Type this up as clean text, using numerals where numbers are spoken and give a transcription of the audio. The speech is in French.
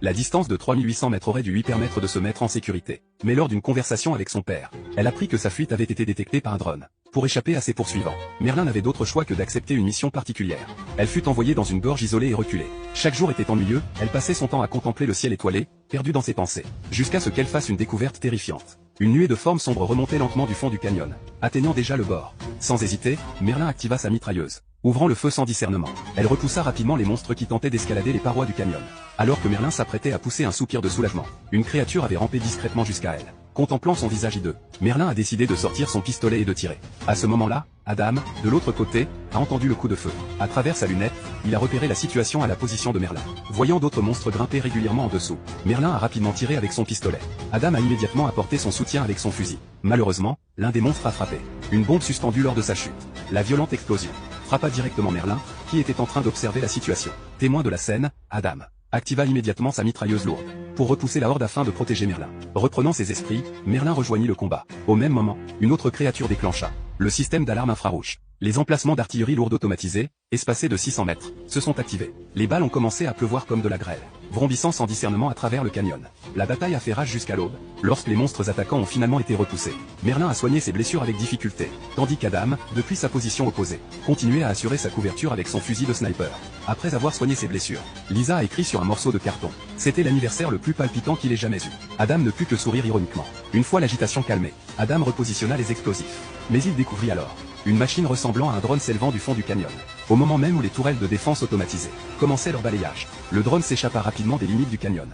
La distance de 3800 mètres aurait dû lui permettre de se mettre en sécurité. Mais lors d'une conversation avec son père, elle apprit que sa fuite avait été détectée par un drone. Pour échapper à ses poursuivants, Merlin n'avait d'autre choix que d'accepter une mission particulière. Elle fut envoyée dans une gorge isolée et reculée. Chaque jour était ennuyeux, elle passait son temps à contempler le ciel étoilé, perdue dans ses pensées, jusqu'à ce qu'elle fasse une découverte terrifiante. Une nuée de formes sombres remontait lentement du fond du canyon, atteignant déjà le bord. Sans hésiter, Merlin activa sa mitrailleuse. Ouvrant le feu sans discernement, elle repoussa rapidement les monstres qui tentaient d'escalader les parois du canyon. Alors que Merlin s'apprêtait à pousser un soupir de soulagement, une créature avait rampé discrètement jusqu'à elle. Contemplant son visage hideux, Merlin a décidé de sortir son pistolet et de tirer. À ce moment-là, Adam, de l'autre côté, a entendu le coup de feu. À travers sa lunette, il a repéré la situation à la position de Merlin. Voyant d'autres monstres grimper régulièrement en dessous, Merlin a rapidement tiré avec son pistolet. Adam a immédiatement apporté son soutien avec son fusil. Malheureusement, l'un des monstres a frappé. Une bombe suspendue lors de sa chute. La violente explosion frappa directement Merlin, qui était en train d'observer la situation. Témoin de la scène, Adam activa immédiatement sa mitrailleuse lourde pour repousser la horde afin de protéger Merlin. Reprenant ses esprits, Merlin rejoignit le combat. Au même moment, une autre créature déclencha le système d'alarme infrarouge. Les emplacements d'artillerie lourde automatisés, espacés de 600 mètres, se sont activés. Les balles ont commencé à pleuvoir comme de la grêle, vrombissant sans discernement à travers le canyon. La bataille a fait rage jusqu'à l'aube. Lorsque les monstres attaquants ont finalement été repoussés, Merlin a soigné ses blessures avec difficulté, tandis qu'Adam, depuis sa position opposée, continuait à assurer sa couverture avec son fusil de sniper. Après avoir soigné ses blessures, Lisa a écrit sur un morceau de carton. C'était l'anniversaire le plus palpitant qu'il ait jamais eu. Adam ne put que sourire ironiquement. Une fois l'agitation calmée, Adam repositionna les explosifs. Mais il découvrit alors une machine ressemblant à un drone s'élevant du fond du canyon. Au moment même où les tourelles de défense automatisées commençaient leur balayage, le drone s'échappa rapidement des limites du canyon.